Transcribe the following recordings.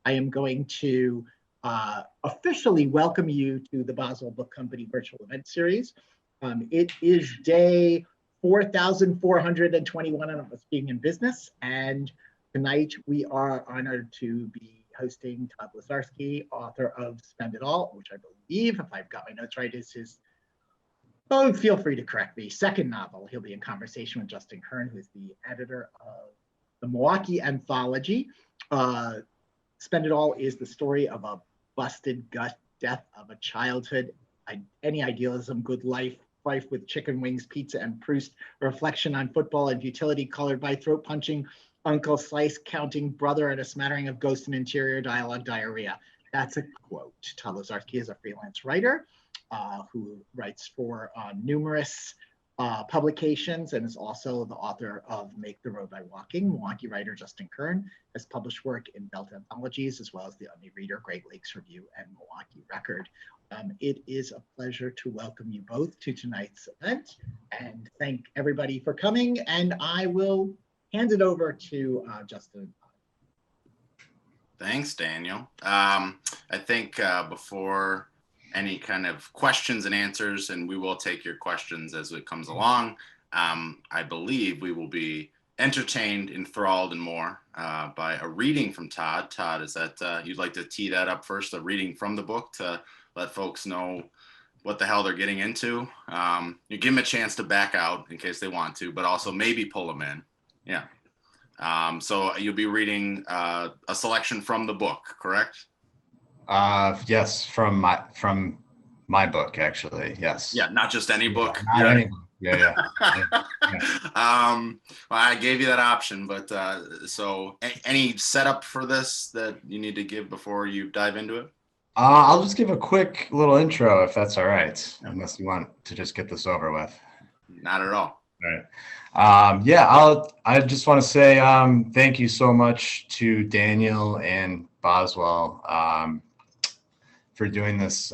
I am going to officially welcome you to the Boswell Book Company virtual event series. It is day 4,421 of us being in business, and tonight we are honored to be hosting Todd Lazarski, author of Spend It All, which I believe, if I've got my notes right, is his, oh, feel free to correct me, second novel. He'll be in conversation with Justin Kern, who is the editor of the Milwaukee Anthology. Spend It All is the story of a busted gut death of a childhood, any idealism, good life with chicken wings, pizza, and Proust, a reflection on football and futility colored by throat-punching uncle, slice-counting brother, and a smattering of ghost and interior dialogue diarrhea. That's a quote. Todd Lazarski is a freelance writer who writes for numerous publications and is also the author of Make the Road by Walking. Milwaukee writer Justin Kern has published work in Belt Anthologies, as well as the Omni Reader, Great Lakes Review, and Milwaukee Record. It is a pleasure to welcome you both to tonight's event and thank everybody for coming. And I will hand it over to Justin. Thanks, Daniel. I think before any kind of questions and answers, and we will take your questions as it comes along, I believe we will be entertained, enthralled, and more by a reading from Todd. Todd, is that you'd like to tee that up first, a reading from the book to let folks know what the hell they're getting into? You give them a chance to back out in case they want to, but also maybe pull them in. Yeah. So you'll be reading a selection from the book, correct? Yes, from my book, actually. Yes. Yeah, not just any book. Not any book. Yeah. Well, I gave you that option, but so any setup for this that you need to give before you dive into it? I'll just give a quick little intro, if that's all right, unless you want to just get this over with. Not at all. All right. I just want to say thank you so much to Daniel and Boswell for doing this.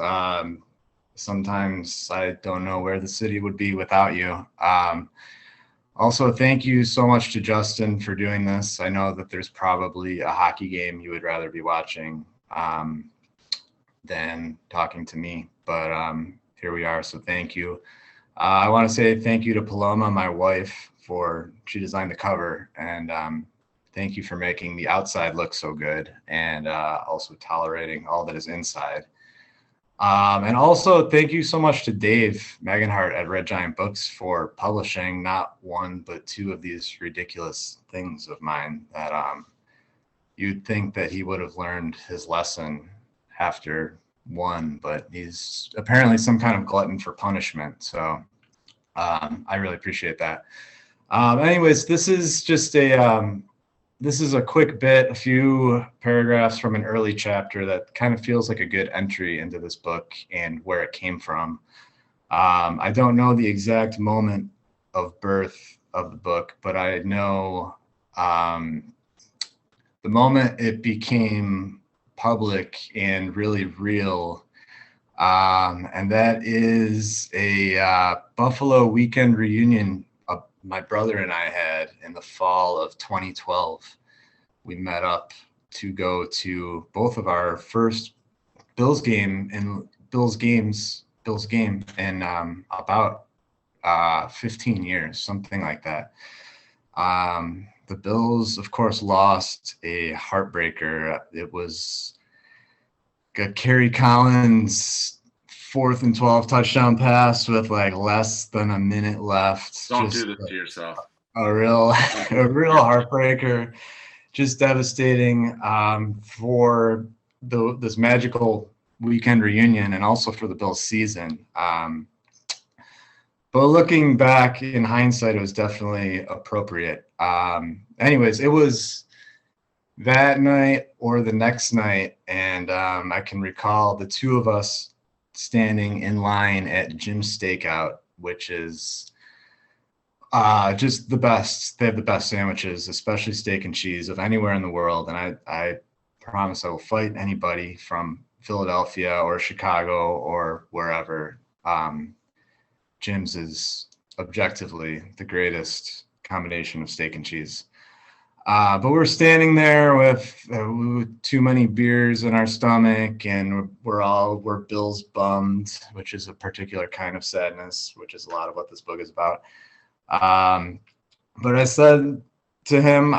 Sometimes I don't know where the city would be without you. Also, thank you so much to Justin for doing this. I know that there's probably a hockey game you would rather be watching than talking to me, but here we are, so thank you. I want to say thank you to Paloma, my wife, she designed the cover, and thank you for making the outside look so good, and also tolerating all that is inside. And also thank you so much to Dave Meganhart at Red Giant Books for publishing not one, but two of these ridiculous things of mine that you'd think that he would have learned his lesson after one, but he's apparently some kind of glutton for punishment. So I really appreciate that. Anyways, this is just this is a quick bit, a few paragraphs from an early chapter that kind of feels like a good entry into this book and where it came from. I don't know the exact moment of birth of the book, but I know the moment it became public and really real, and that is a Buffalo weekend reunion my brother and I had in the fall of 2012. We met up to go to both of our first Bills game in about 15 years, something like that. The Bills, of course, lost a heartbreaker. It was a Kerry Collins 4th and 12 touchdown pass with like less than a minute left. Don't do this to yourself. A real heartbreaker. Just devastating for this magical weekend reunion and also for the Bills season. But looking back in hindsight, it was definitely appropriate. Anyways, it was that night or the next night, and I can recall the two of us standing in line at Jim's Steakout, which is just the best. They have the best sandwiches, especially steak and cheese, of anywhere in the world. And I promise I will fight anybody from Philadelphia or Chicago or wherever. Jim's is objectively the greatest combination of steak and cheese. But we're standing there with too many beers in our stomach, and we're Bill's bummed, which is a particular kind of sadness, which is a lot of what this book is about. But I said to him,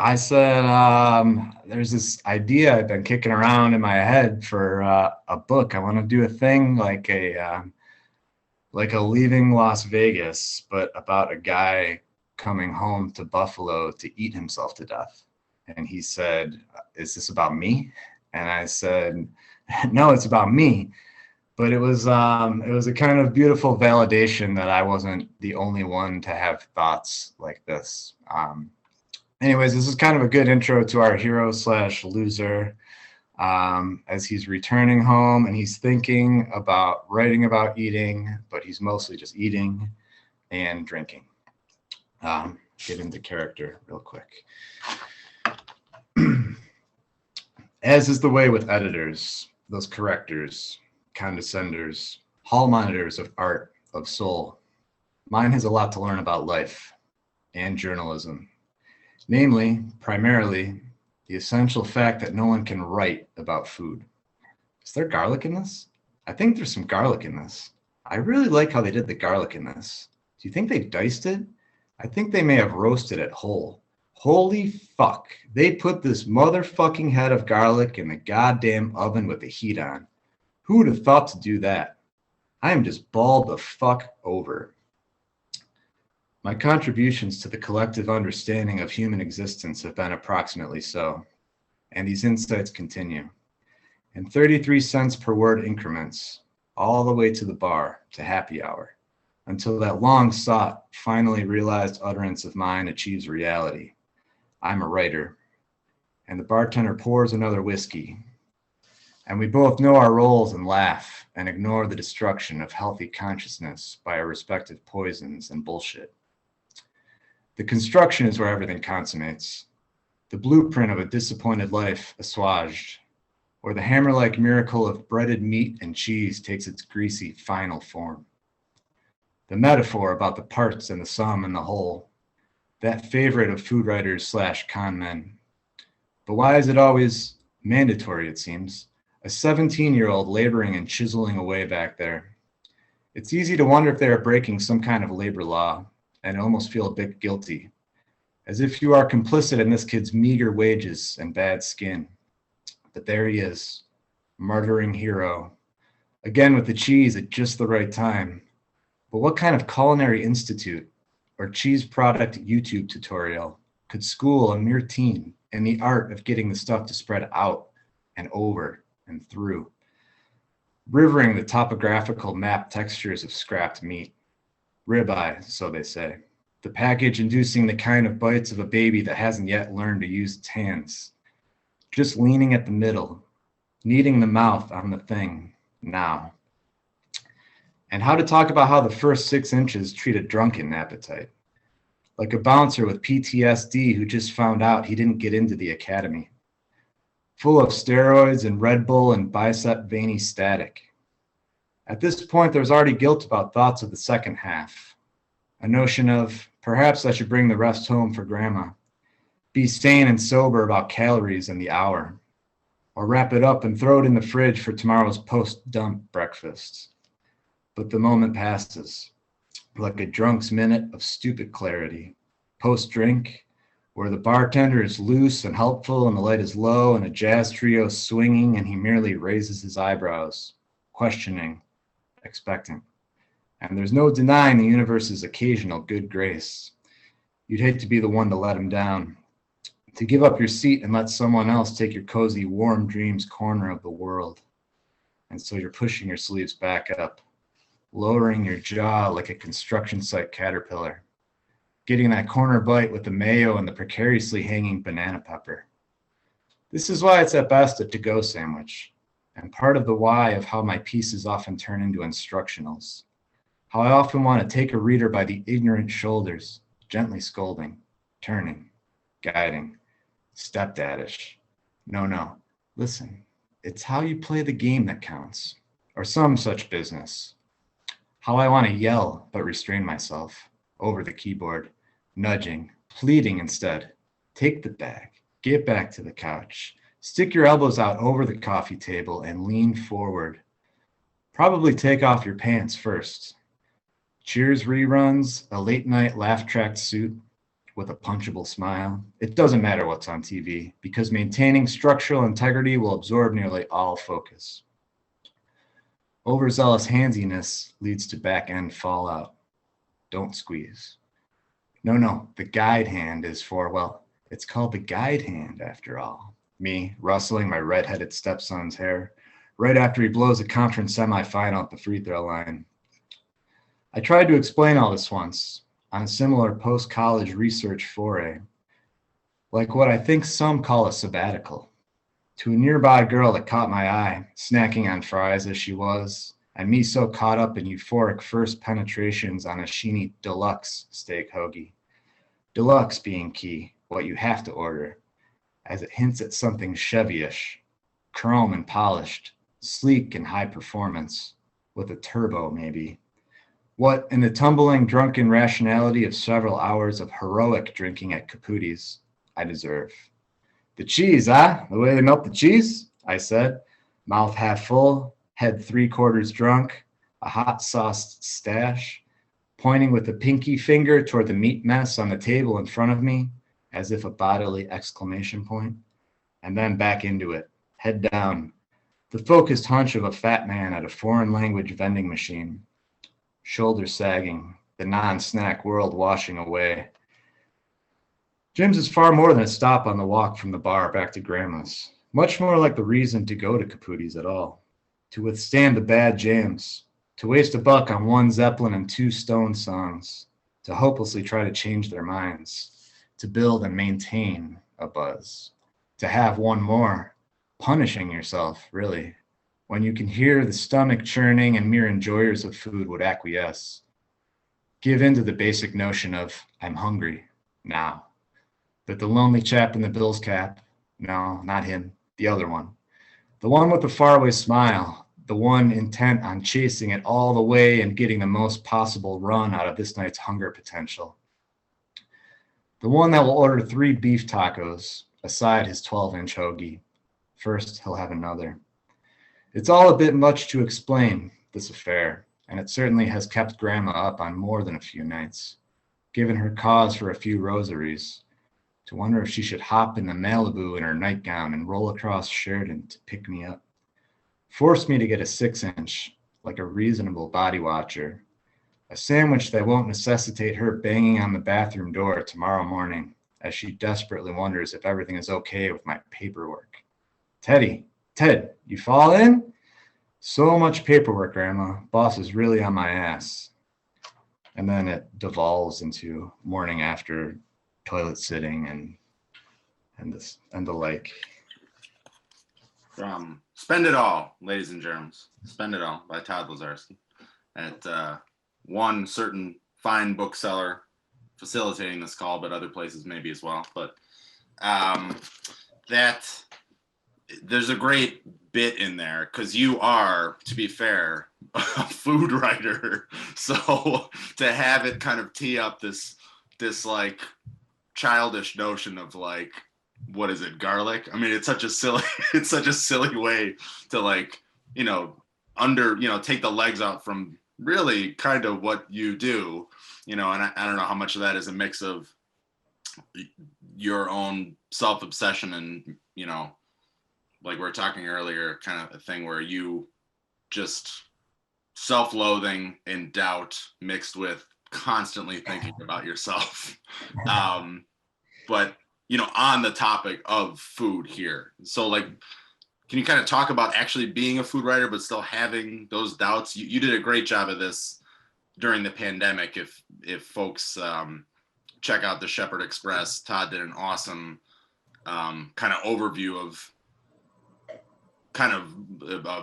there's this idea I've been kicking around in my head for a book. I want to do a thing like a Leaving Las Vegas, but about a guy coming home to Buffalo to eat himself to death. And he said, "Is this about me?" And I said, "No, it's about me." But it was a kind of beautiful validation that I wasn't the only one to have thoughts like this. Anyways, this is kind of a good intro to our hero/loser as he's returning home, and he's thinking about writing about eating, but he's mostly just eating and drinking. Get into character real quick. As is the way with editors, those correctors, condescenders, hall monitors of art, of soul, mine has a lot to learn about life and journalism. Namely, primarily, the essential fact that no one can write about food. Is there garlic in this? I think there's some garlic in this. I really like how they did the garlic in this. Do you think they diced it? I think they may have roasted it whole. Holy fuck. They put this motherfucking head of garlic in the goddamn oven with the heat on. Who would have thought to do that? I am just balled the fuck over. My contributions to the collective understanding of human existence have been approximately so, and these insights continue. In 33 cents per word increments, all the way to the bar, to happy hour, until that long-sought, finally realized utterance of mine achieves reality. I'm a writer, and the bartender pours another whiskey, and we both know our roles and laugh and ignore the destruction of healthy consciousness by our respective poisons and bullshit. The construction is where everything consummates, the blueprint of a disappointed life assuaged, where the hammer-like miracle of breaded meat and cheese takes its greasy final form. The metaphor about the parts and the sum and the whole, that favorite of food writers/con men. But why is it always mandatory, it seems? A 17-year-old laboring and chiseling away back there. It's easy to wonder if they are breaking some kind of labor law, and almost feel a bit guilty, as if you are complicit in this kid's meager wages and bad skin. But there he is, murdering hero, again with the cheese at just the right time. But what kind of culinary institute or cheese product YouTube tutorial could school a mere teen in the art of getting the stuff to spread out and over and through, rivering the topographical map textures of scrapped meat? Ribeye, so they say. The package inducing the kind of bites of a baby that hasn't yet learned to use its hands. Just leaning at the middle, kneading the mouth on the thing, now. And how to talk about how the first 6 inches treat a drunken appetite. Like a bouncer with PTSD who just found out he didn't get into the academy. Full of steroids and Red Bull and bicep veiny static. At this point, there's already guilt about thoughts of the second half. A notion of, perhaps I should bring the rest home for grandma. Be sane and sober about calories and the hour. Or wrap it up and throw it in the fridge for tomorrow's post-dump breakfast. But the moment passes, like a drunk's minute of stupid clarity. Post-drink, where the bartender is loose and helpful and the light is low and a jazz trio swinging and he merely raises his eyebrows, questioning, expectant. And there's no denying the universe's occasional good grace. You'd hate to be the one to let him down, to give up your seat and let someone else take your cozy, warm dreams corner of the world. And so you're pushing your sleeves back up, lowering your jaw like a construction site caterpillar, getting that corner bite with the mayo and the precariously hanging banana pepper. This is why it's at best a to-go sandwich, and part of the why of how my pieces often turn into instructionals. How I often want to take a reader by the ignorant shoulders, gently scolding, turning, guiding, stepdaddish. No, listen, it's how you play the game that counts, or some such business. How I want to yell but restrain myself over the keyboard, nudging, pleading instead. Take the bag. Get back to the couch. Stick your elbows out over the coffee table and lean forward. Probably take off your pants first. Cheers reruns, a late night laugh track suit with a punchable smile. It doesn't matter what's on TV because maintaining structural integrity will absorb nearly all focus. Overzealous handsiness leads to back end fallout. Don't squeeze. No, the guide hand is for, well, it's called the guide hand after all. Me rustling my red-headed stepson's hair right after he blows a conference semifinal at the free throw line. I tried to explain all this once on a similar post-college research foray, like what I think some call a sabbatical, to a nearby girl that caught my eye, snacking on fries as she was, and me so caught up in euphoric first penetrations on a sheeny deluxe steak hoagie. Deluxe being key, what you have to order, as it hints at something Chevy-ish, chrome and polished, sleek and high performance, with a turbo maybe. What, in the tumbling, drunken rationality of several hours of heroic drinking at Caputi's, I deserve. The cheese, huh? The way they melt the cheese? I said, mouth half full, head 3/4 drunk, a hot sauced stash, pointing with a pinky finger toward the meat mess on the table in front of me, as if a bodily exclamation point, and then back into it, head down, the focused hunch of a fat man at a foreign language vending machine, shoulders sagging, the non-snack world washing away. Jim's is far more than a stop on the walk from the bar back to Grandma's, much more like the reason to go to Caputi's at all, to withstand the bad jams, to waste $1 on one Zeppelin and 2 Stone songs, to hopelessly try to change their minds, to build and maintain a buzz, to have one more, punishing yourself, really, when you can hear the stomach churning and mere enjoyers of food would acquiesce. Give in to the basic notion of, I'm hungry, now. That the lonely chap in the Bills cap, no, not him, the other one, the one with the faraway smile, the one intent on chasing it all the way and getting the most possible run out of this night's hunger potential. The one that will order 3 beef tacos, aside his 12-inch hoagie. First, he'll have another. It's all a bit much to explain, this affair, and it certainly has kept Grandma up on more than a few nights, given her cause for a few rosaries, to wonder if she should hop in the Malibu in her nightgown and roll across Sheridan to pick me up. Force me to get a 6-inch, like a reasonable body watcher, a sandwich that won't necessitate her banging on the bathroom door tomorrow morning as she desperately wonders if everything is okay with my paperwork. Ted, you fall in? So much paperwork, Grandma. Boss is really on my ass. And then it devolves into morning after toilet sitting and the like. From Spend It All, ladies and germs. Spend It All by Todd Lazarski. At one certain fine bookseller facilitating this call, but other places maybe as well. But that there's a great bit in there because you are, to be fair, a food writer. So to have it kind of tee up this like childish notion of like, what is it, garlic? I mean, it's such a silly way to like, take the legs out from really kind of what you do, and I don't know how much of that is a mix of your own self-obsession and, like we were talking earlier, kind of a thing where you just self-loathing and doubt mixed with constantly thinking about yourself. But, on the topic of food here. So like, can you kind of talk about actually being a food writer, but still having those doubts? You did a great job of this during the pandemic. If folks check out the Shepherd Express, Todd did an awesome kind of overview of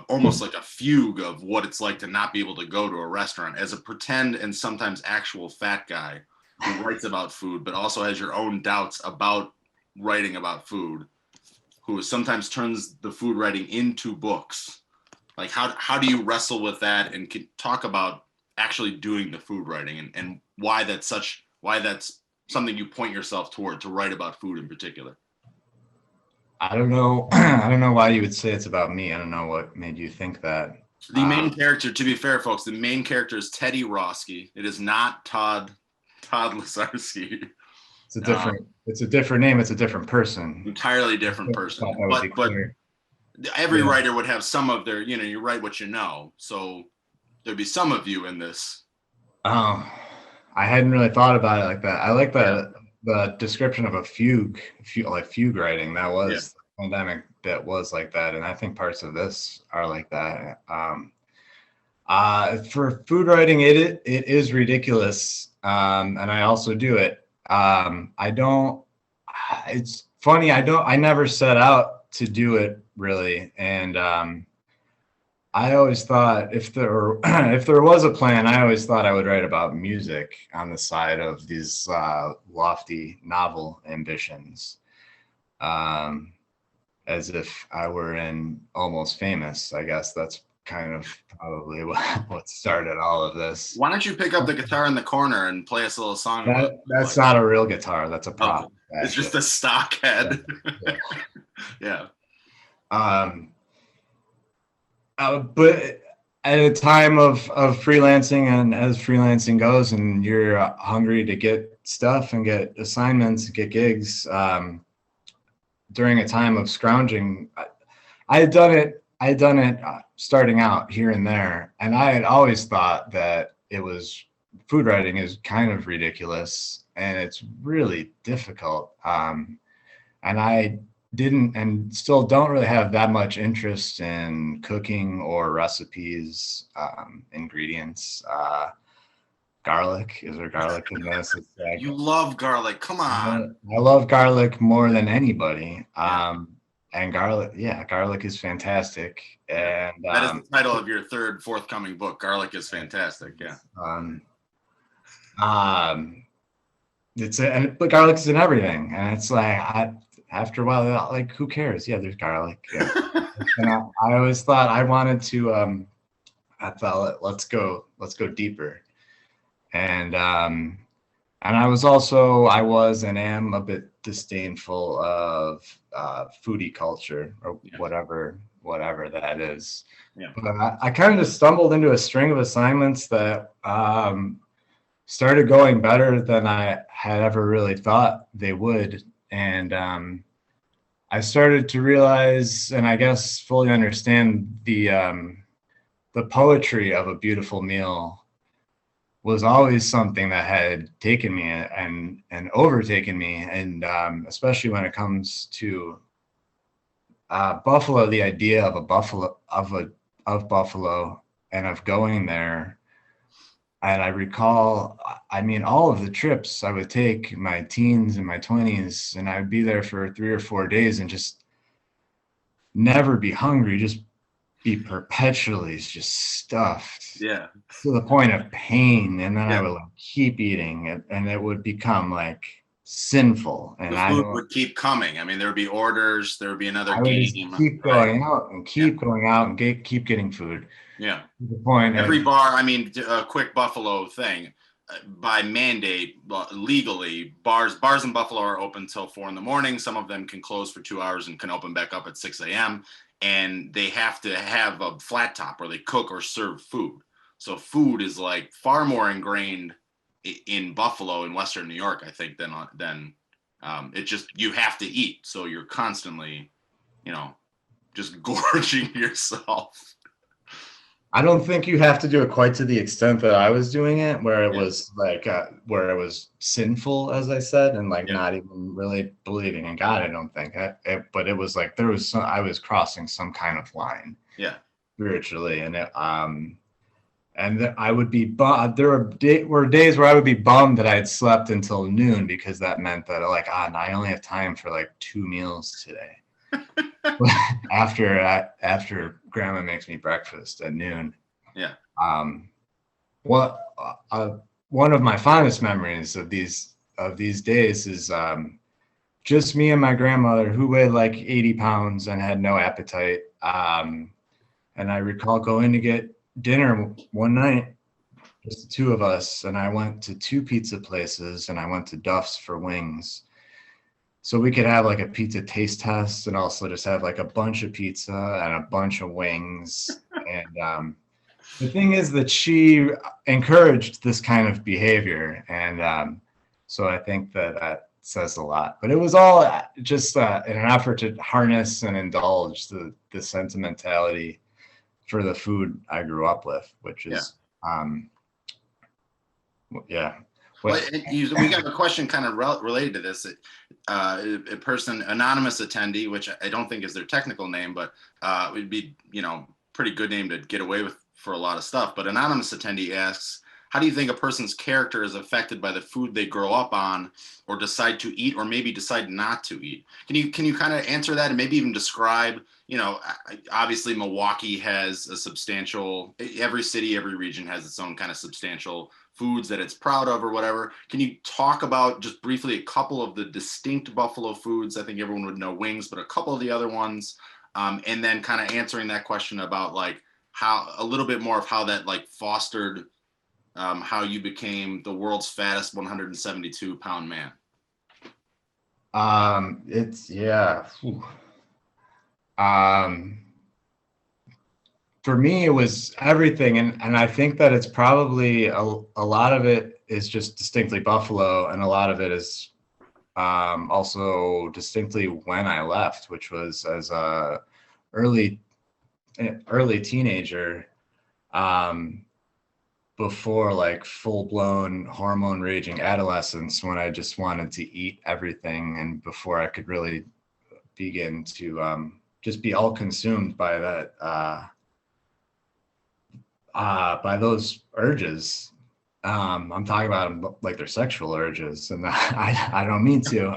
almost like a fugue of what it's like to not be able to go to a restaurant as a pretend and sometimes actual fat guy who writes about food, but also has your own doubts about writing about food, who sometimes turns the food writing into books. Like how do you wrestle with that and can talk about actually doing the food writing and why that's something you point yourself toward to write about food in particular? I don't know. I don't know why you would say it's about me. I don't know what made you think that. The main character, to be fair, folks, the main character is Teddy Roski. It is not Todd Lazarski. It's a different. It's a different name. It's a different person. Entirely different person. But every writer would have some of their. You write what you know. So there'd be some of you in this. Oh, I hadn't really thought about it like that. I like the description of a fugue writing. That was the pandemic that was like that, and I think parts of this are like that. For food writing, it is ridiculous, and I also do it. It's funny. I never set out to do it really, and I always thought if there was a plan, I always thought I would write about music on the side of these lofty novel ambitions, as if I were in Almost Famous. I guess that's kind of probably what started all of this. Why don't you pick up the guitar in the corner and play us a little song? That's not a real guitar. That's a prop. Okay. It's just a stock head. Yeah. But at a time of freelancing, and as freelancing goes, and you're hungry to get stuff and get assignments, get gigs, during a time of scrounging, I had done it starting out here and there, and I had always thought that food writing is kind of ridiculous and it's really difficult. And I didn't and still don't really have that much interest in cooking or recipes, ingredients. Garlic, is there garlic in this? You love garlic, come on. I love garlic more than anybody. And garlic is fantastic. And that is the title of your third forthcoming book. Garlic is fantastic. Yeah. But garlic is in everything, and it's like after a while, like, who cares? Yeah, there's garlic. Yeah. And I always thought I wanted to. I thought let's go deeper, and I was and am a bit disdainful of foodie culture, or whatever that is. Yeah. But I kind of stumbled into a string of assignments that started going better than I had ever really thought they would. And I started to realize, and I guess fully understand, the poetry of a beautiful meal was always something that had taken me and overtaken me. And especially when it comes to Buffalo, the idea of Buffalo and of going there. And I recall, all of the trips I would take in my teens and my 20s, and I would be there for 3 or 4 days and just never be hungry, just be perpetually just stuffed. Yeah. To the point of pain. And then I would keep eating, and it would become like sinful. And the food would keep coming. There would be orders, there would be another game. Keep going out and going out and keep getting food. Yeah. The point. Every bar, a quick Buffalo thing, by mandate, legally, bars in Buffalo are open till 4 a.m. Some of them can close for 2 hours and can open back up at 6 a.m. And they have to have a flat top where they cook or serve food. So food is like far more ingrained in Buffalo, in Western New York, I think, than it just, you have to eat. So you're constantly, just gorging yourself. I don't think you have to do it quite to the extent that I was doing it, where it was like, where it was sinful, as I said, and not even really believing in God. I don't think, but it was like I was crossing some kind of line, spiritually, and I would be bummed. There were days where I would be bummed that I had slept until noon, because that meant that I only have time for 2 meals today. after grandma makes me breakfast at noon. Yeah. One of my fondest memories of these days is just me and my grandmother, who weighed 80 pounds and had no appetite. And I recall going to get dinner one night, just the two of us, and I went to 2 pizza places, and I went to Duff's for wings. so we could have like a pizza taste test and also just have like a bunch of pizza and a bunch of wings. And the thing is that she encouraged this kind of behavior. And so I think that says a lot. But it was all just in an effort to harness and indulge the sentimentality for the food I grew up with, which is, yeah. Well, we got a question kind of related to this. A person, anonymous attendee, which I don't think is their technical name, but it would be, pretty good name to get away with for a lot of stuff. But anonymous attendee asks, how do you think a person's character is affected by the food they grow up on or decide to eat or maybe decide not to eat? Can you kind of answer that and maybe even describe, obviously Milwaukee has a substantial, every city, every region has its own kind of substantial foods that it's proud of or whatever. Can you talk about just briefly a couple of the distinct Buffalo foods? I think everyone would know wings, but a couple of the other ones. And then kind of answering that question about like how a little bit more of how that like fostered how you became the world's fattest 172-pound man. For me, it was everything. And I think that it's probably a lot of it is just distinctly Buffalo. And a lot of it is also distinctly when I left, which was as a early teenager, before like full-blown hormone raging adolescence, when I just wanted to eat everything, and before I could really begin to just be all consumed by that by those urges. I'm talking about them like they're sexual urges, and I don't mean to.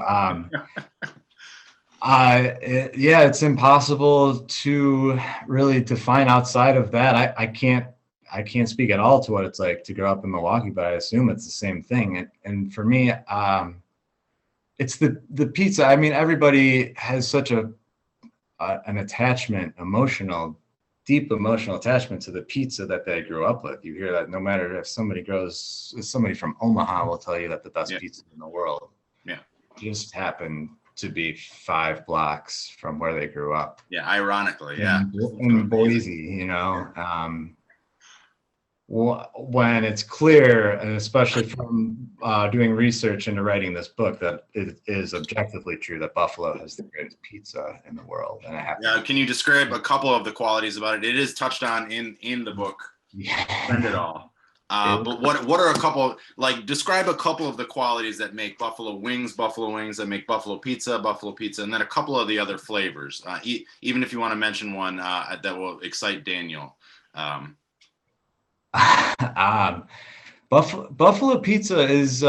It's impossible to really define outside of that. I can't speak at all to what it's like to grow up in Milwaukee, but I assume it's the same thing. And for me, it's the pizza. I mean, everybody has such an attachment, deep emotional attachment to the pizza that they grew up with. You hear that no matter if somebody from Omaha will tell you that the best pizza in the world just happened to be 5 blocks from where they grew up. Yeah, ironically, in Boise, when it's clear, and especially from doing research into writing this book, that it is objectively true that Buffalo has the greatest pizza in the world. And can you describe a couple of the qualities about it? It is touched on in the book. Send it all. But what are a couple, like describe a couple of the qualities that make buffalo wings, that make buffalo pizza, and then a couple of the other flavors, even if you want to mention one that will excite Daniel. Buffalo pizza is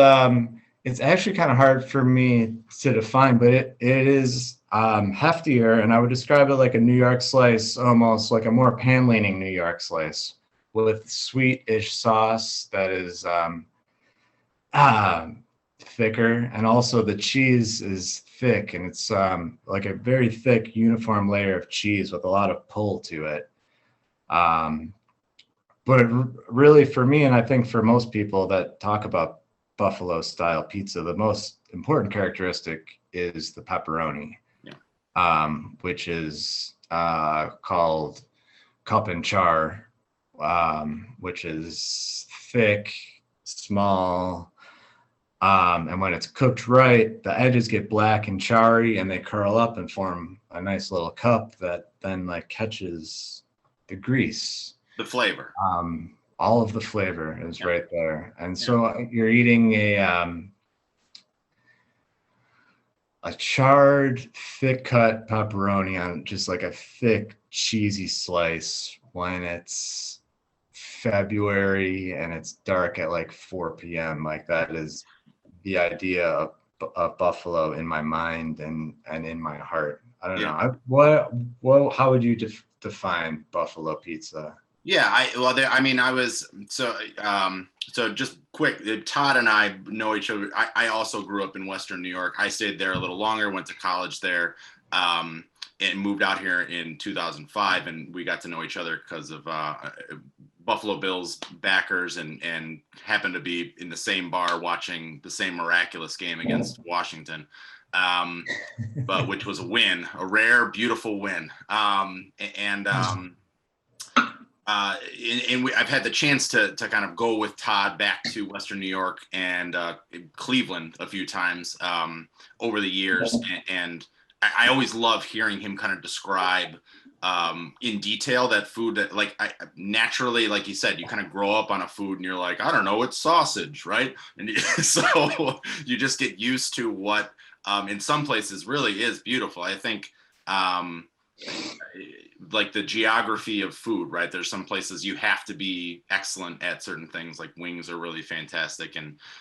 it's actually kind of hard for me to define, but it is heftier, and I would describe it like a New York slice, almost like a more pan-leaning New York slice with sweet-ish sauce that is thicker, and also the cheese is thick, and it's like a very thick uniform layer of cheese with a lot of pull to it. But really, for me, and I think for most people that talk about Buffalo style pizza, the most important characteristic is the pepperoni, which is called cup and char, which is thick, small, and when it's cooked right, the edges get black and charry, and they curl up and form a nice little cup that then like catches the grease. The flavor. All of the flavor is right there. And so you're eating a charred, thick cut pepperoni on just like a thick, cheesy slice when it's February and it's dark at like 4 p.m. Like that is the idea of Buffalo in my mind and in my heart. I don't know. How would you define Buffalo pizza? Yeah, I was so just quick. Todd and I know each other. I also grew up in Western New York. I stayed there a little longer, went to college there, and moved out here in 2005. And we got to know each other because of Buffalo Bills backers, and happened to be in the same bar watching the same miraculous game against Washington. but which was a win, a rare, beautiful win. I've had the chance to kind of go with Todd back to Western New York and Cleveland a few times over the years, and I always love hearing him kind of describe in detail that food that, like, naturally, like you said, you kind of grow up on a food and you're like, I don't know, it's sausage, right? And so you just get used to what in some places really is beautiful. I think like the geography of food, right? There's some places you have to be excellent at certain things, like wings are really fantastic.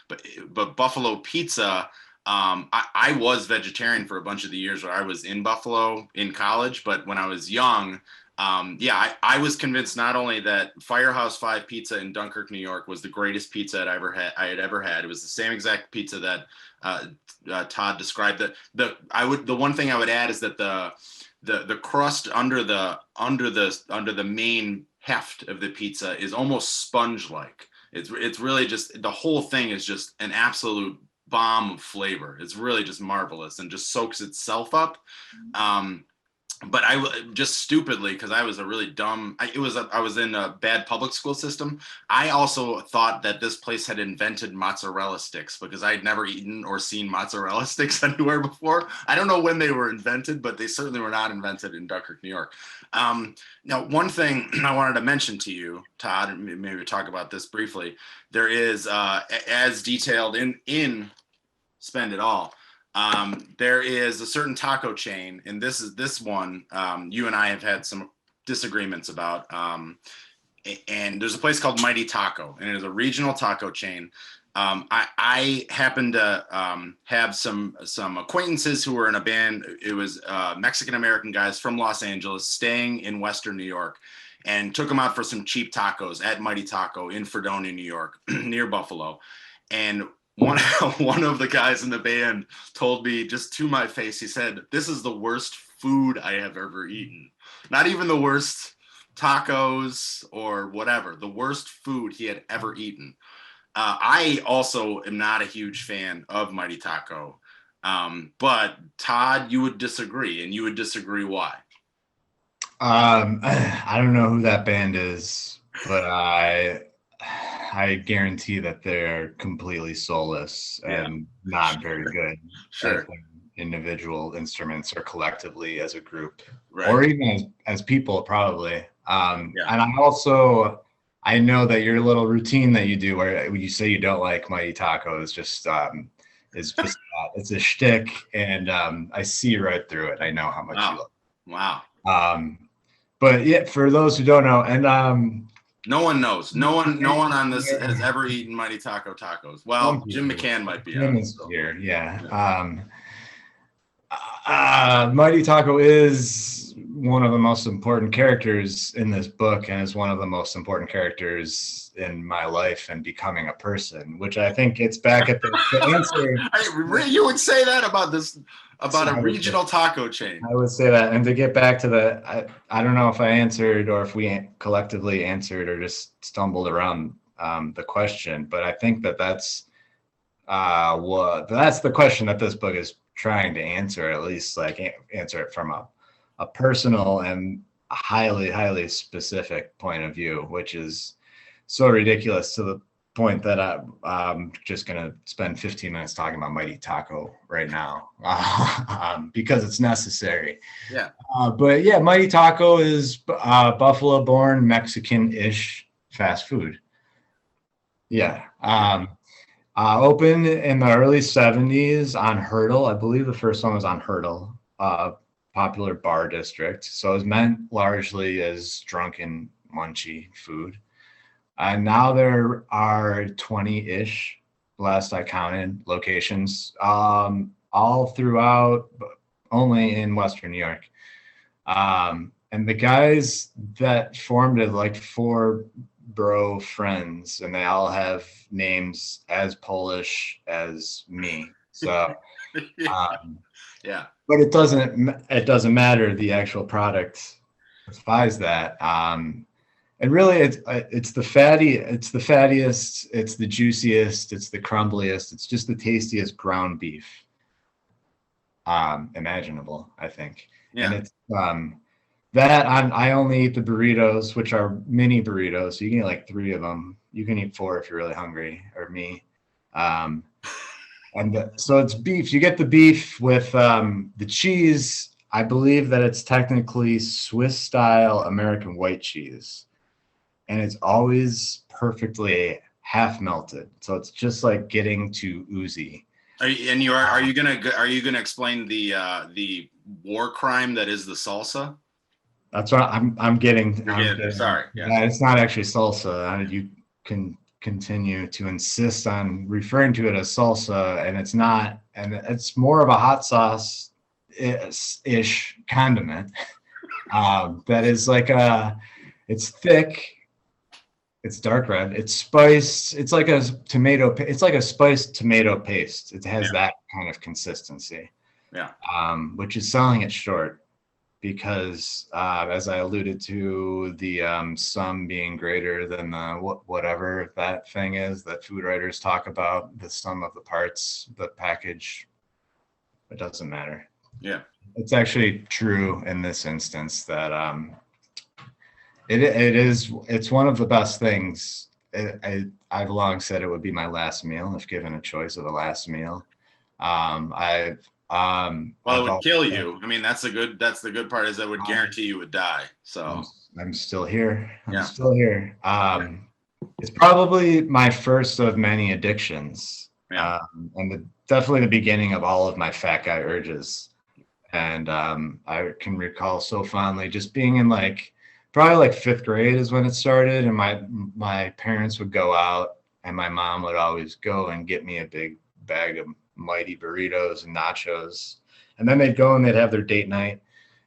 But Buffalo pizza, I was vegetarian for a bunch of the years where I was in Buffalo in college, but when I was young, I was convinced not only that Firehouse 5 Pizza in Dunkirk, New York was the greatest pizza I had ever had. It was the same exact pizza that Todd described. The one thing I would add is that the crust under the main heft of the pizza is almost sponge-like. It's really just, the whole thing is just an absolute bomb of flavor. It's really just marvelous and just soaks itself up. But I just stupidly, because I was a really dumb, I was in a bad public school system. I also thought that this place had invented mozzarella sticks because I had never eaten or seen mozzarella sticks anywhere before. I don't know when they were invented, but they certainly were not invented in Dunkirk, New York. Now, one thing I wanted to mention to you, Todd, and maybe talk about this briefly. There is, as detailed in Spend It All, there is a certain taco chain, and this one you and I have had some disagreements about. And there's a place called Mighty Taco, and it is a regional taco chain. I happen to have some acquaintances who were in a band. It was Mexican-American guys from Los Angeles staying in Western New York, and took them out for some cheap tacos at Mighty Taco in Fredonia, New York, near Buffalo. And one of the guys in the band told me just to my face, he said, "This is the worst food I have ever eaten." Not even the worst tacos or whatever, the worst food he had ever eaten. I also am not a huge fan of Mighty Taco. But Todd, you would disagree, and you would disagree why? I don't know who that band is, but I guarantee that they're completely soulless and not very good Sure. individual instruments or collectively as a group, Right. or even as people, probably. And I know that your little routine that you do where you say you don't like Mighty Taco is just it's a shtick, and I see right through it. I know how much you love. Wow. But yeah, for those who don't know, and no one knows. No one on this has ever eaten Mighty Taco tacos. Well, Jim McCann might be Jim is here. Yeah. Mighty Taco is one of the most important characters in this book, and is one of the most important characters in my life and becoming a person, which I think gets back at the answer. You would say that about this, about a regional taco chain? I would say that. And to get back to I don't know if I answered, or if we collectively answered, or just stumbled around the question, but I think that's the question that this book is trying to answer, at least answer it from a personal and highly, highly specific point of view, which is so ridiculous to the point that I'm just going to spend 15 minutes talking about Mighty Taco right now because it's necessary. Yeah. But yeah, Mighty Taco is Buffalo-born Mexican-ish fast food. Yeah. Opened in the early 70s on Hurdle. I believe the first one was on Hurdle, popular bar district. So it was meant largely as drunken, munchy food. And now there are 20-ish, last I counted, locations, all throughout, only in Western New York. And the guys that formed it, like 4 bro friends, and they all have names as Polish as me. So, yeah. But it doesn't matter. The actual product defies that. And really, it's the fattiest, it's the juiciest, it's the crumbliest, it's just the tastiest ground beef. imaginable, I think. Yeah. And it's that I only eat the burritos, which are mini burritos. So you can eat like 3 of them. You can eat 4 if you're really hungry, or me. So it's beef. You get the beef with the cheese. I believe that it's technically Swiss style American white cheese, and it's always perfectly half melted. So it's just like getting to oozy. Are you gonna explain the war crime that is the salsa? That's what I'm getting. You're getting there. Sorry. Yeah, it's not actually salsa. You can continue to insist on referring to it as salsa, and it's not. And it's more of a hot sauce ish condiment that is like it's thick. It's dark red. It's spiced. It's like a tomato. It's like a spiced tomato paste. It has that kind of consistency. Yeah. Which is selling it short, because as I alluded to, the sum being greater than the whatever that thing is that food writers talk about, the sum of the parts, the package. It doesn't matter. Yeah. It's actually true in this instance that it's one of the best things. I've long said it would be my last meal if given a choice of a last meal. It would kill you. I mean, that's the good part, is that would guarantee you would die. So I'm still here. I'm still here. It's probably my first of many addictions. Yeah. And definitely the beginning of all of my fat guy urges. And I can recall so fondly just being in probably like 5th grade is when it started, and my parents would go out, and my mom would always go and get me a big bag of mighty burritos and nachos, and then they'd go and they'd have their date night,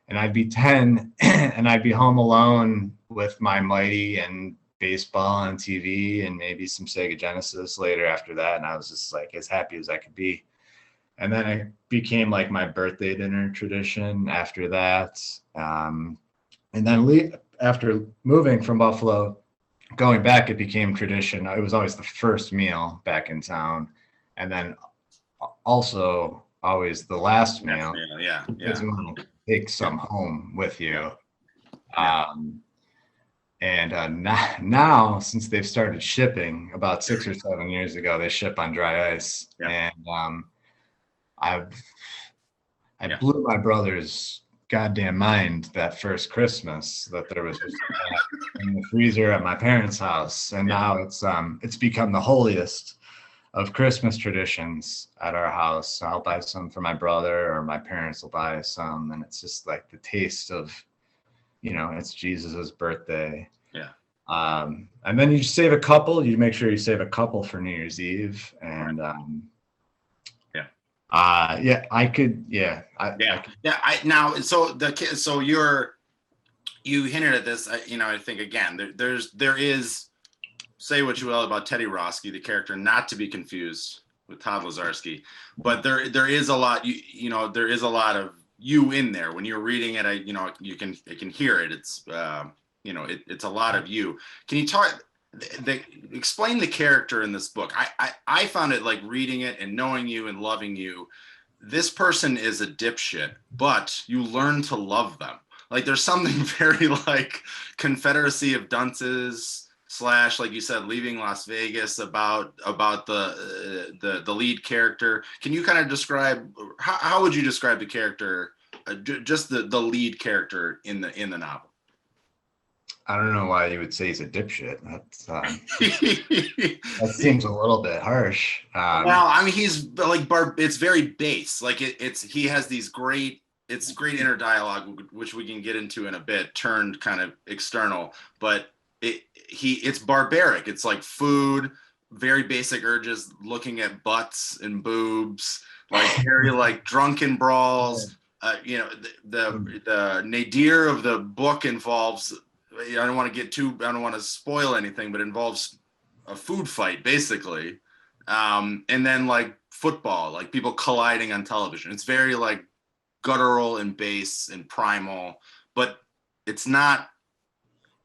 and I'd be 10 and I'd be home alone with my mighty and baseball on TV and maybe some Sega Genesis later after that, and I was just like as happy as I could be. And then it became like my birthday dinner tradition after that. And then after moving from Buffalo, going back, it became tradition. It was always the first meal back in town. And then also always the last meal. Yeah. Because you want to take some home with you. Now, since they've started shipping about 6 or 7 years ago, they ship on dry ice. Yeah. And I blew my brother's goddamn mind that first Christmas that there was just in the freezer at my parents' house, and now it's become the holiest of Christmas traditions at our house. I'll buy some for my brother, or my parents will buy some, and it's just like the taste of, it's Jesus's birthday. Yeah. And then you save a couple. You make sure you save a couple for New Year's Eve, and you hinted at this. I think again, there is, say what you will about Teddy Roski, the character, not to be confused with Todd Lazarski, but there is a lot. There is a lot of you in there when you're reading it. I can hear it. It's it's a lot of you. Can you explain the character in this book? I found it, like, reading it and knowing you and loving you, this person is a dipshit, but you learn to love them. Like, there's something very like Confederacy of Dunces / like you said, Leaving Las Vegas about the lead character. Can you kind of describe, how would you describe the character, just the lead character in the novel? I don't know why you would say he's a dipshit. That seems a little bit harsh. Well, I mean, he's like it's very base. Like he has these great inner dialogue, which we can get into in a bit, turned kind of external, but it's barbaric. It's like food, very basic urges, looking at butts and boobs, like very like drunken brawls. The nadir of the book involves, I don't want to spoil anything, but it involves a food fight, basically. And then like football, like people colliding on television. It's very like guttural and base and primal, but it's not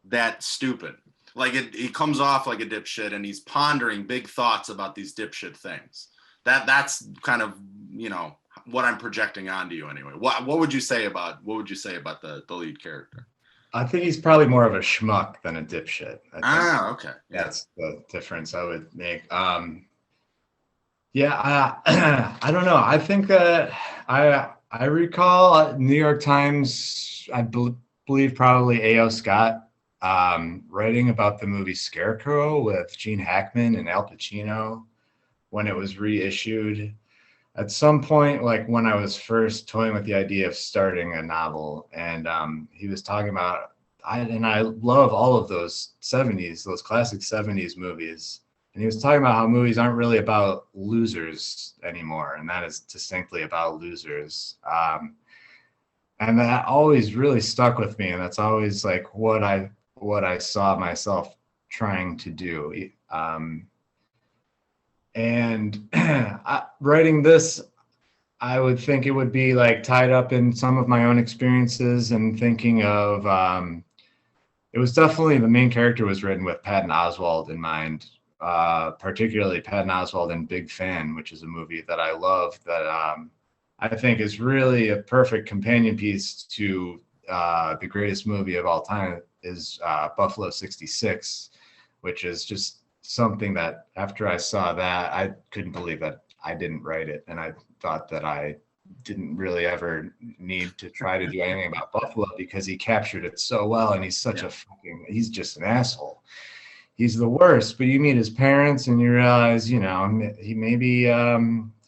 that stupid. Like he comes off like a dipshit, and he's pondering big thoughts about these dipshit things. That's kind of, what I'm projecting onto you anyway. What would you say about the lead character? I think he's probably more of a schmuck than a dipshit. Okay. Yeah. That's the difference I would make. I don't know. I think that I recall New York Times, I believe probably A.O. Scott, writing about the movie Scarecrow with Gene Hackman and Al Pacino when it was reissued. At some point, like when I was first toying with the idea of starting a novel, and he was talking about, I love all of those classic 70s movies. And he was talking about how movies aren't really about losers anymore, and that is distinctly about losers. And that always really stuck with me, and that's always like what I saw myself trying to do. Writing this, I would think it would be like tied up in some of my own experiences, and thinking of it was definitely, the main character was written with Patton Oswalt in mind. Particularly Patton Oswalt in Big Fan, which is a movie that I love, that I think is really a perfect companion piece to the greatest movie of all time, is Buffalo 66, which is just something that after I saw that, I couldn't believe that I didn't write it. And I thought that I didn't really ever need to try to do anything about Buffalo, because he captured it so well. And he's such he's just an asshole. He's the worst. But you meet his parents and you realize, he maybe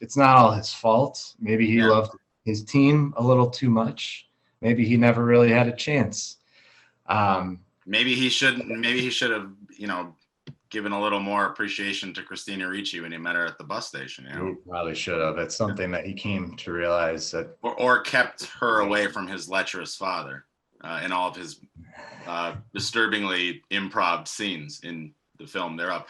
it's not all his fault. Maybe he loved his team a little too much. Maybe he never really had a chance. Maybe he should have, given a little more appreciation to Christina Ricci when he met her at the bus station. He probably should have. It's something that he came to realize, that or kept her away from his lecherous father in all of his disturbingly improv scenes in the film thereof.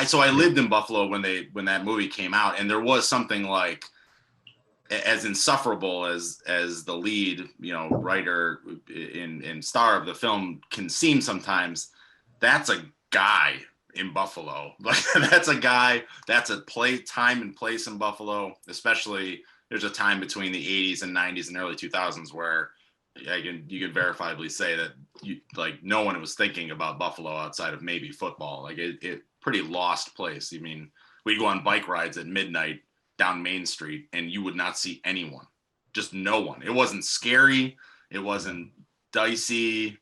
So I lived in Buffalo when that movie came out, and there was something like, as insufferable as the lead, writer and star of the film can seem sometimes, that's a guy in Buffalo. Like, that's a guy, that's a time and place in Buffalo, especially there's a time between the 80s and 90s and early 2000s where you can verifiably say that no one was thinking about Buffalo outside of maybe football. Like it pretty lost place. I mean, we'd go on bike rides at midnight down Main Street and you would not see anyone, just no one. It wasn't scary. It wasn't dicey.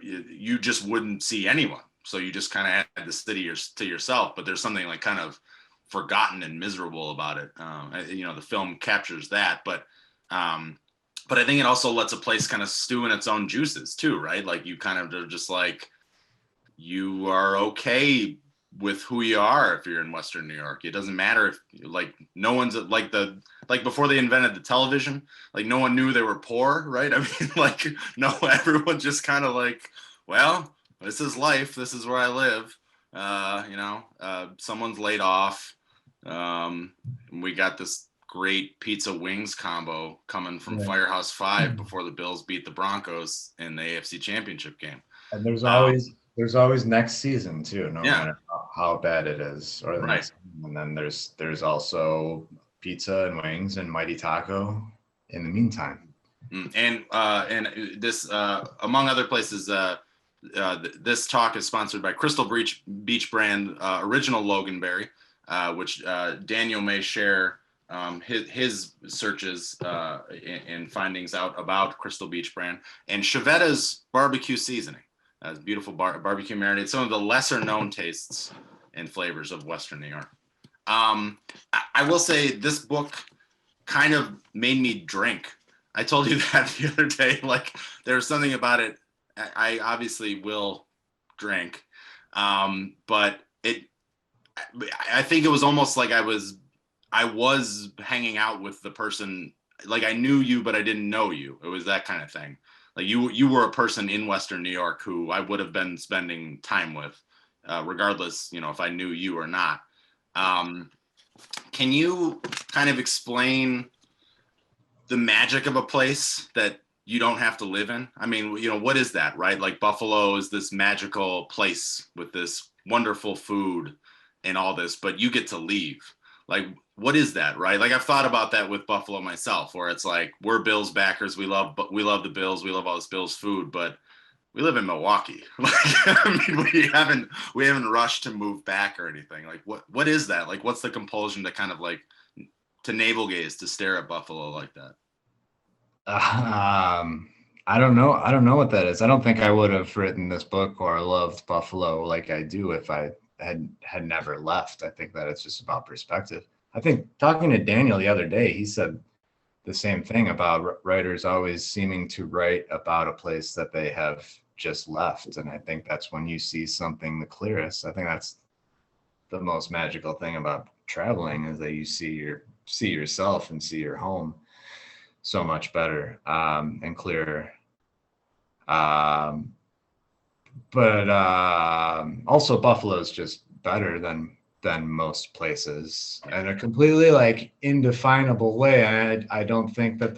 You just wouldn't see anyone. So you just kind of had the city to yourself, but there's something like kind of forgotten and miserable about it. The film captures that, but I think it also lets a place kind of stew in its own juices too, right? Like you kind of are just like, you are okay with who you are if you're in Western New York. It doesn't matter if no one's before they invented the television, no one knew they were poor, right? I mean, everyone just kind of well, this is life. This is where I live. Someone's laid off. We got this great pizza wings combo coming from Firehouse 5 before the Bills beat the Broncos in the AFC Championship game. And there's always next season too, no matter how bad it is, or the next season. And then there's also pizza and wings and Mighty Taco in the meantime. And this among other places, this talk is sponsored by Crystal Beach brand original Loganberry, which Daniel may share his searches and findings out about Crystal Beach brand, and Chevetta's barbecue seasoning, beautiful barbecue marinade, some of the lesser known tastes and flavors of Western New York. I will say this book kind of made me drink. I told you that the other day, there's something about it. I obviously will drink, but I think it was almost like I was hanging out with the person, I knew you, but I didn't know you. It was that kind of thing. You were a person in Western New York who I would have been spending time with, regardless, if I knew you or not. Can you kind of explain the magic of a place that you don't have to live in? I mean, what is that, right? Buffalo is this magical place with this wonderful food and all this, but you get to leave. what is that, right? Like I've thought about that with Buffalo myself, where it's like we're Bills backers, we love the Bills, we love all this Bills food, but we live in Milwaukee. Like, I mean, we haven't rushed to move back or anything. Like, what is that? Like, what's the compulsion to kind of like to navel gaze, to stare at Buffalo like that? I don't know. I don't know what that is. I don't think I would have written this book or loved Buffalo like I do if I had never left. I think that it's just about perspective. I think talking to Daniel the other day, he said the same thing about writers always seeming to write about a place that they have just left. And I think that's when you see something the clearest. I think that's the most magical thing about traveling, is that you see yourself and see your home so much better and clearer. But also Buffalo is just better than most places in a completely like indefinable way. I don't think that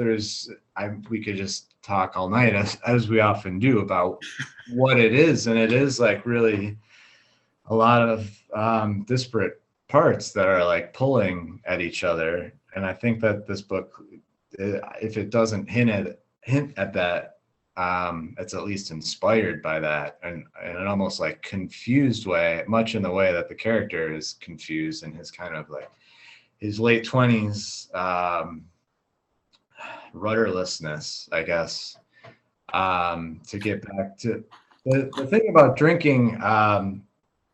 we could just talk all night as we often do about what it is. And it is like really a lot of disparate parts that are like pulling at each other. And I think that this book, if it doesn't hint at that, it's at least inspired by that, and in an almost like confused way, much in the way that the character is confused in his kind of like his late 20s rudderlessness, I guess. To get back to the thing about drinking,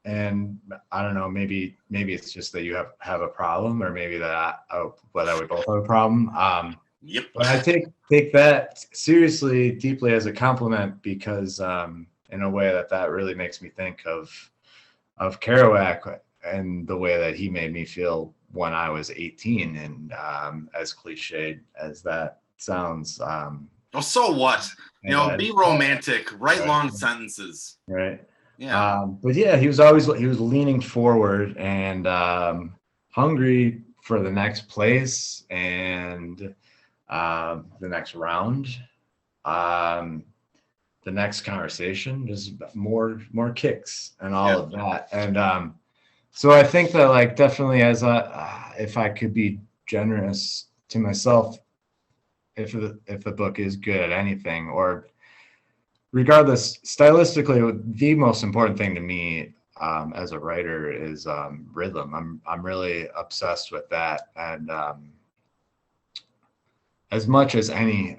and I don't know, maybe it's just that you have a problem, or maybe that whether we both have a problem. Yep. But I take that seriously, deeply as a compliment, because in a way that really makes me think of Kerouac and the way that he made me feel when I was 18. And as cliched as that sounds, well, so what? You know, be romantic, write long sentences. Right. Yeah. But yeah, he was leaning forward and hungry for the next place and the next round, the next conversation, just more kicks and all of that. And so I think that like definitely if I could be generous to myself, if the book is good at anything, or regardless, stylistically, the most important thing to me as a writer is rhythm. I'm really obsessed with that, and as much as any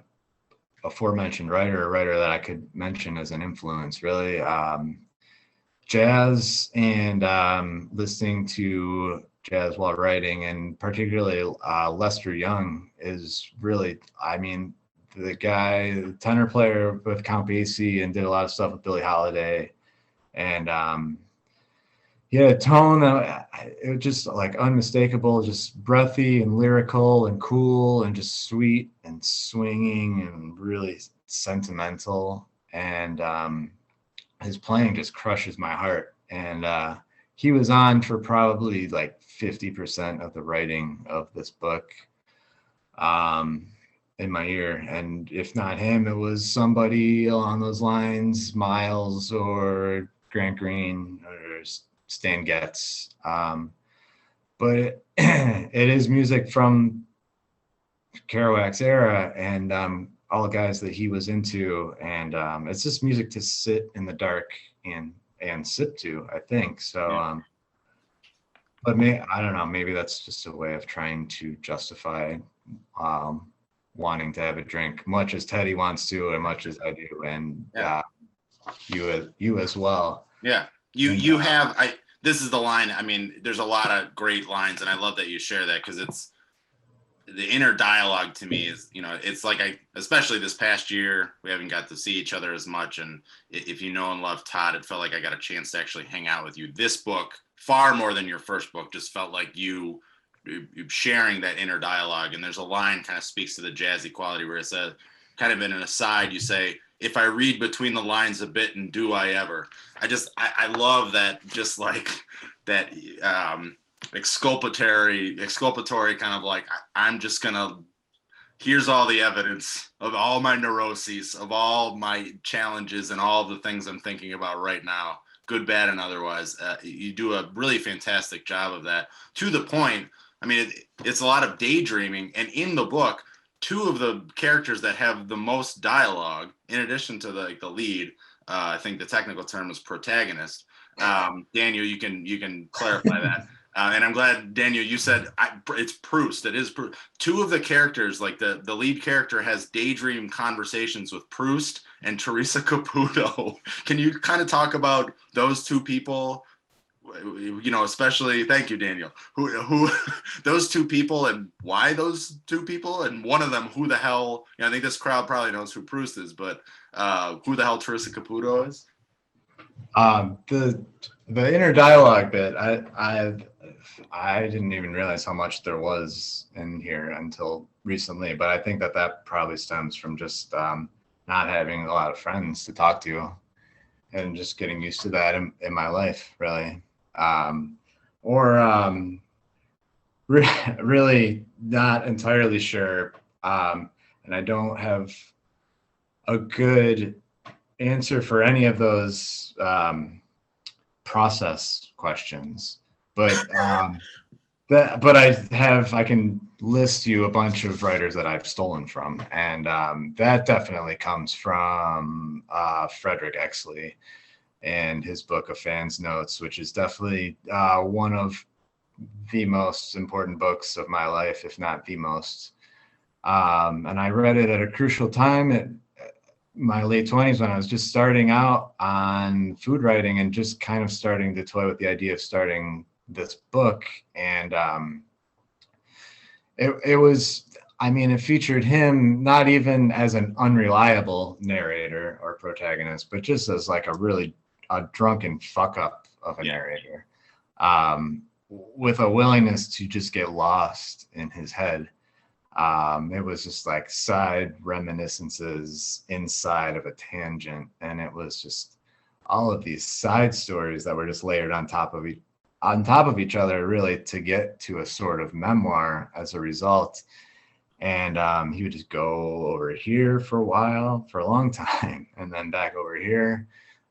aforementioned writer that I could mention as an influence, really, jazz and listening to jazz while writing, and particularly Lester Young is really, I mean, the guy, the tenor player with Count Basie and did a lot of stuff with Billie Holiday. And he had a tone that it was just like unmistakable, just breathy and lyrical and cool and just sweet and swinging and really sentimental. And his playing just crushes my heart. And he was on for probably like 50% of the writing of this book in my ear. And if not him, it was somebody along those lines, Miles or Grant Green or Stan Getz. But it is music from Kerouac's era and all the guys that he was into. And it's just music to sit in the dark and sip to, I think. So, but I don't know, maybe that's just a way of trying to justify wanting to have a drink, much as Teddy wants to, and much as I do, and you as well. Yeah, you have. This is the line. I mean, there's a lot of great lines, and I love that you share that, because it's the inner dialogue to me is, you know, it's like especially this past year, we haven't got to see each other as much, and if you know and love Todd, it felt like I got a chance to actually hang out with you. This book, far more than your first book, just felt like you sharing that inner dialogue. And there's a line kind of speaks to the jazzy quality where it says, kind of in an aside, you say, "If I read between the lines a bit, and do I ever?" I love that, just like that exculpatory kind of like, I'm just gonna, here's all the evidence of all my neuroses, of all my challenges, and all the things I'm thinking about right now, good, bad, and otherwise. You do a really fantastic job of that, to the point. I mean, it's a lot of daydreaming. And in the book, two of the characters that have the most dialogue, in addition to the lead, I think the technical term is protagonist. Daniel, you can clarify that. And I'm glad, Daniel, you said it's Proust. It is Proust. Two of the characters, like the lead character, has daydream conversations with Proust and Teresa Caputo. Can you kind of talk about those two people? You know, especially, thank you, Daniel, who those two people and why those two people, and one of them, who the hell, I think this crowd probably knows who Proust is, but who the hell Teresa Caputo is? The inner dialogue bit, I didn't even realize how much there was in here until recently, but I think that probably stems from just not having a lot of friends to talk to and just getting used to that in my life, really. Really not entirely sure. And I don't have a good answer for any of those process questions, but I can list you a bunch of writers that I've stolen from, and that definitely comes from Frederick Exley and his book A Fan's Notes, which is definitely one of the most important books of my life, if not the most. And I read it at a crucial time at my late 20s when I was just starting out on food writing and just kind of starting to toy with the idea of starting this book. And it featured him not even as an unreliable narrator or protagonist, but just as like a drunken fuck up of a narrator, with a willingness to just get lost in his head. It was just like side reminiscences inside of a tangent, and it was just all of these side stories that were just layered on top of each other, really, to get to a sort of memoir as a result. And he would just go over here for a long time, and then back over here.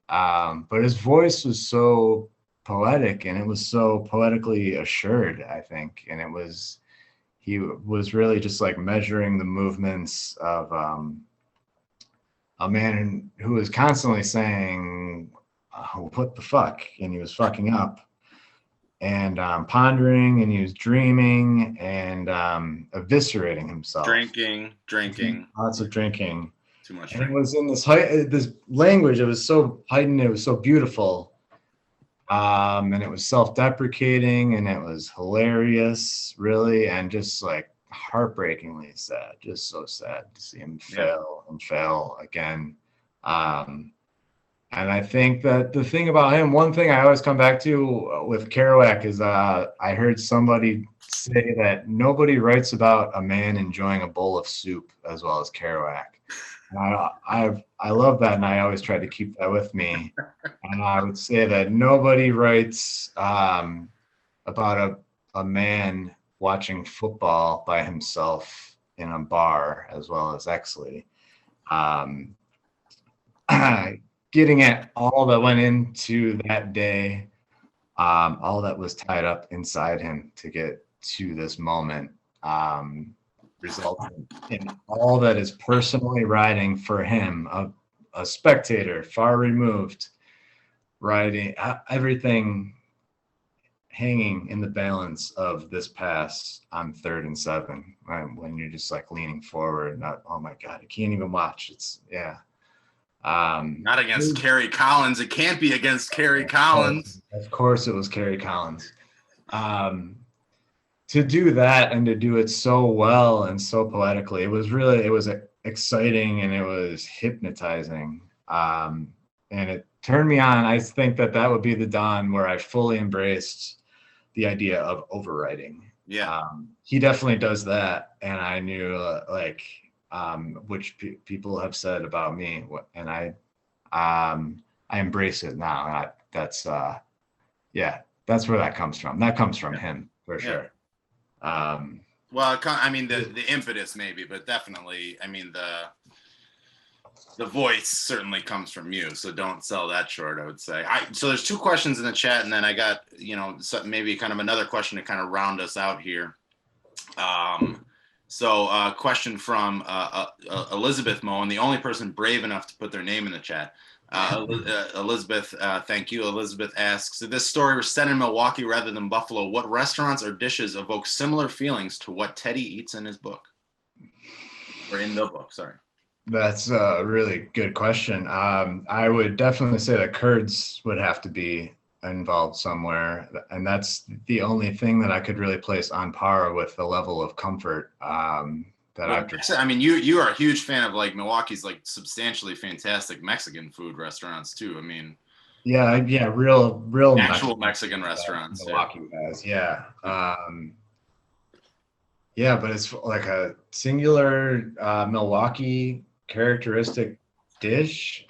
But his voice was so poetic, and it was so poetically assured, I think, and he was really just like measuring the movements of a man who was constantly saying, what the fuck? And he was fucking up and pondering, and he was dreaming and eviscerating himself. Drinking. Lots of drinking. Too much drinking. And it was in this language. It was so heightened. It was so beautiful. And it was self-deprecating, and it was hilarious, really, and just like heartbreakingly sad. Just so sad to see him fail again. And I think that the thing about him, one thing I always come back to with Kerouac is I heard somebody say that nobody writes about a man enjoying a bowl of soup as well as Kerouac. I love that, and I always try to keep that with me. And I would say that nobody writes about a man watching football by himself in a bar as well as Exley. Getting at all that went into that day, all that was tied up inside him to get to this moment. Resulting in all that is personally writing for him, a spectator far removed, writing everything hanging in the balance of this pass on 3rd and 7, right? When you're just like leaning forward, oh my God, I can't even watch. Not against Kerry Collins. It can't be against Kerry Collins. Of course it was Kerry Collins. To do that and to do it so well and so poetically, it was exciting, and it was hypnotizing. And it turned me on. I think that would be the dawn where I fully embraced the idea of overwriting. Yeah. He definitely does that. And I knew which people have said about me, and I embrace it now. That's where that comes from. That comes from him for sure. Well, I mean, the impetus maybe, but definitely, I mean, the voice certainly comes from you. So don't sell that short, I would say. So there's 2 questions in the chat, and then I got, maybe kind of another question to kind of round us out here. So question from Elizabeth Moe, and the only person brave enough to put their name in the chat. Elizabeth, thank you. Elizabeth asks, if this story was set in Milwaukee rather than Buffalo, what restaurants or dishes evoke similar feelings to what Teddy eats in his book? Or in the book, sorry. That's a really good question. I would definitely say that curds would have to be involved somewhere, and that's the only thing that I could really place on par with the level of comfort that I mean, you are a huge fan of like Milwaukee's like substantially fantastic Mexican food restaurants too. I mean, yeah, real actual Mexican restaurants. Milwaukee has, yeah. Yeah, but it's like a singular Milwaukee characteristic dish.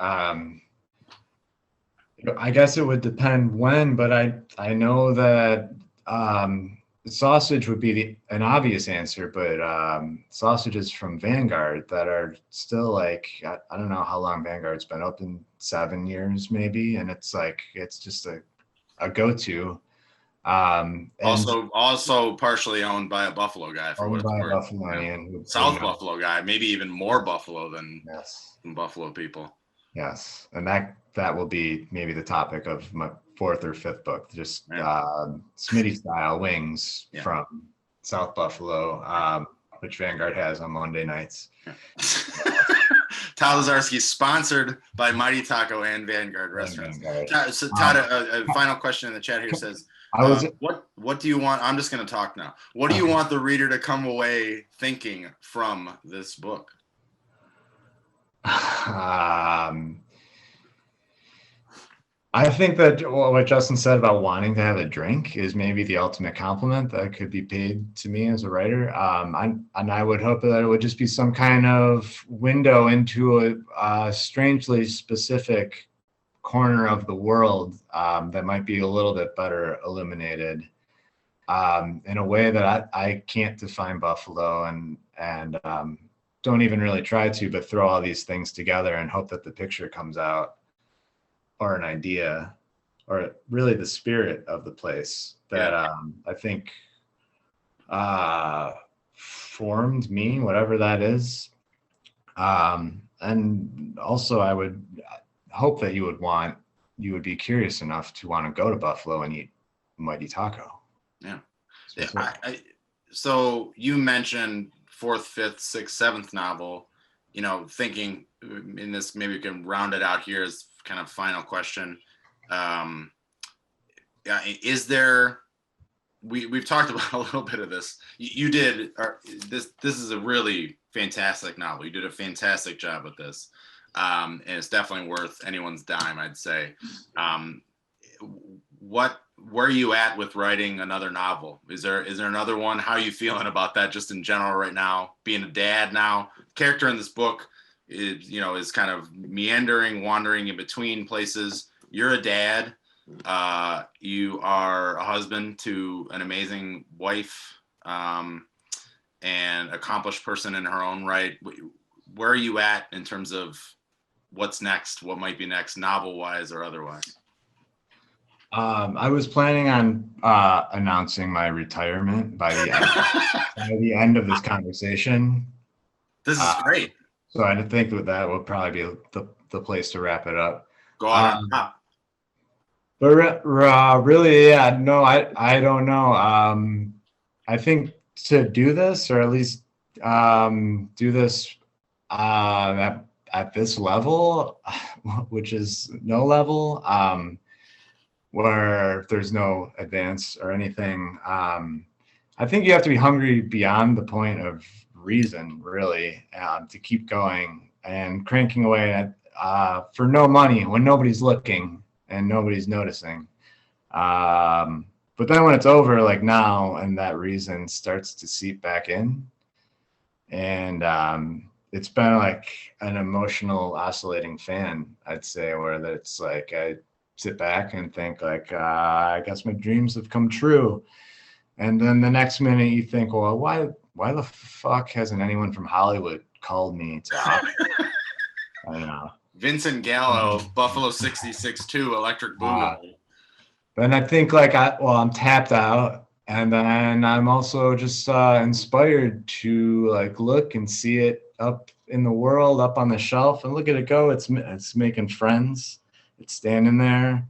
I guess it would depend when, but I know that sausage would be an obvious answer, but sausages from Vanguard that are still like, I don't know how long Vanguard's been open, 7 years maybe, and it's like it's just a go-to. Also partially owned by a Buffalo guy for what it's worth. South Buffalo guy, maybe even more Buffalo than Buffalo people. Yes, and that will be maybe the topic of my 4th or 5th book, just Smitty style wings from South Buffalo, which Vanguard has on Monday nights. Todd Lazarski, sponsored by Mighty Taco and Vanguard Restaurants. So Todd, a final question in the chat here says, what do you want? I'm just going to talk now. What do you want the reader to come away thinking from this book? I think that what Justin said about wanting to have a drink is maybe the ultimate compliment that could be paid to me as a writer. And I would hope that it would just be some kind of window into a strangely specific corner of the world that might be a little bit better illuminated in a way that I can't define Buffalo and don't even really try to, but throw all these things together and hope that the picture comes out, or an idea, or really the spirit of the place that I think formed me, whatever that is. And also I would hope that you would be curious enough to want to go to Buffalo and eat Mighty Taco. Yeah. So you mentioned 4th, 5th, 6th, 7th novel, thinking in this, maybe we can round it out here as kind of final question. Is there, we've talked about a little bit of this. You did, this is a really fantastic novel. You did a fantastic job with this. And it's definitely worth anyone's dime, I'd say. Where are you at with writing another novel? Is there another one? How are you feeling about that just in general right now? Being a dad now, character in this book is kind of meandering, wandering in between places. You're a dad. You are a husband to an amazing wife and accomplished person in her own right. Where are you at in terms of what's next? What might be next, novel-wise or otherwise? I was planning on announcing my retirement by the end of this conversation. This is great. So I think that would probably be the place to wrap it up. Go on top. But really, yeah, no, I don't know. I think to do this, or at least do this at this level, which is no level, where there's no advance or anything. I think you have to be hungry beyond the point of reason, really, to keep going and cranking away at for no money when nobody's looking and nobody's noticing. But then when it's over, like now, and that reason starts to seep back in, and it's been like an emotional oscillating fan, I'd say, where it's like I sit back and think like, I guess my dreams have come true. And then the next minute you think, well, why the fuck hasn't anyone from Hollywood called me to I don't know. Vincent Gallo, Buffalo 66-2, Electric Boogaloo. Then I think like, I'm tapped out. And then I'm also just inspired to like look and see it up in the world, up on the shelf, and look at it go. It's making friends. It's standing there,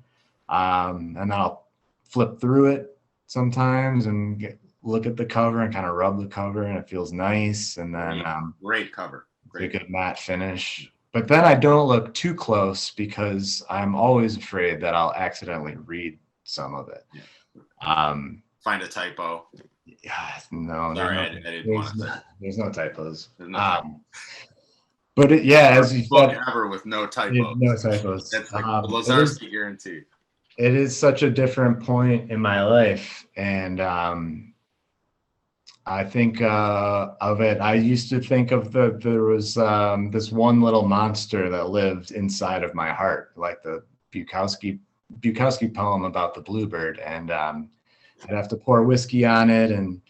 and then I'll flip through it sometimes and look at the cover and kind of rub the cover, and it feels nice. And then great cover, great, good matte finish. But then I don't look too close because I'm always afraid that I'll accidentally read some of it. Yeah. Find a typo. Yeah, no, Sorry, I didn't want to say. There's no typos. There's no typos. But as you book said, ever with no typos. No typos. That's like Lazarski guarantee. It is such a different point in my life, and I think of it. I used to think of there was this one little monster that lived inside of my heart, like the Bukowski poem about the bluebird, and I'd have to pour whiskey on it and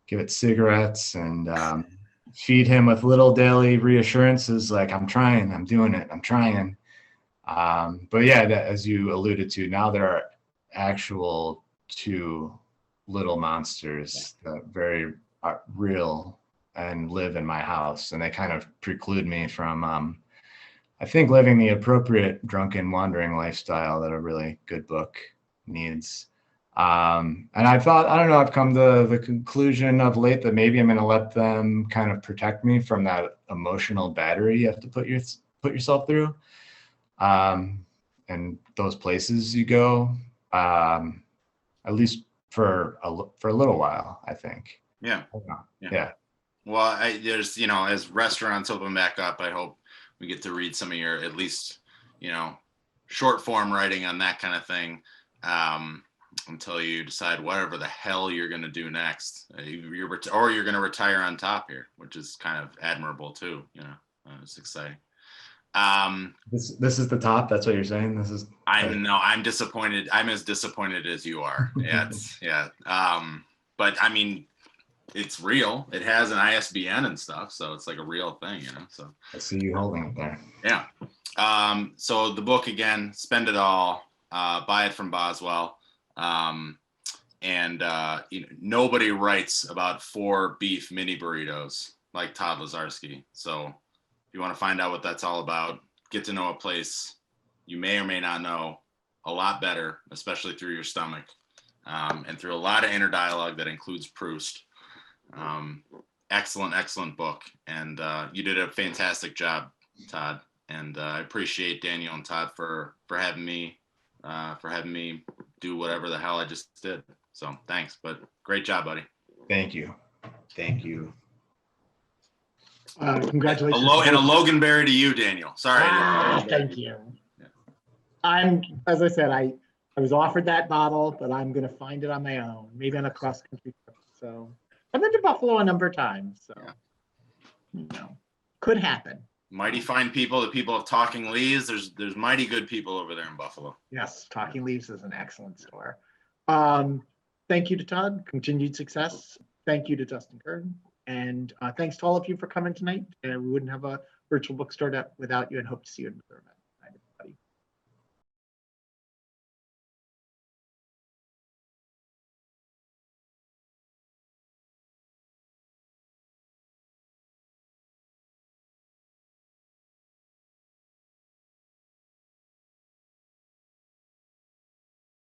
give it cigarettes and feed him with little daily reassurances like I'm trying, I'm doing it, I'm trying. But yeah, as you alluded to, now there are actual two little monsters that very real and live in my house, and they kind of preclude me from I think living the appropriate drunken wandering lifestyle that a really good book needs. And I thought, I don't know, I've come to the conclusion of late that maybe I'm going to let them kind of protect me from that emotional battery you have to put yourself through, and those places you go, at least for a little while, I think. Yeah. Yeah. Well, there's, as restaurants open back up, I hope we get to read some of your, at least, short form writing on that kind of thing. Until you decide whatever the hell you're going to do next, or you're going to retire on top here, which is kind of admirable too. It's exciting. This is the top. That's what you're saying. This is. I'm disappointed. I'm as disappointed as you are. Yeah. But I mean, it's real. It has an ISBN and stuff, so it's like a real thing, So I see you holding it there. Yeah. So the book again, Spend It All. Buy it from Boswell. Nobody writes about 4 beef mini burritos like Todd Lazarski. So if you want to find out what that's all about, get to know a place you may or may not know a lot better, especially through your stomach, and through a lot of inner dialogue that includes Proust. Excellent book. And you did a fantastic job, Todd. And I appreciate Daniel and Todd for having me do whatever the hell I just did. So thanks, but great job, buddy. Thank you. Congratulations. And a Loganberry to you, Daniel. Sorry. Thank you. Yeah. As I said, I was offered that bottle, but I'm going to find it on my own, maybe on a cross-country trip. So I've been to Buffalo a number of times, so could happen. Mighty fine people, the people of Talking Leaves. There's mighty good people over there in Buffalo. Yes, Talking Leaves is an excellent store. Thank you to Todd. Continued success. Thank you to Justin Kern. And thanks to all of you for coming tonight. And we wouldn't have a virtual bookstore without you, and hope to see you in another event.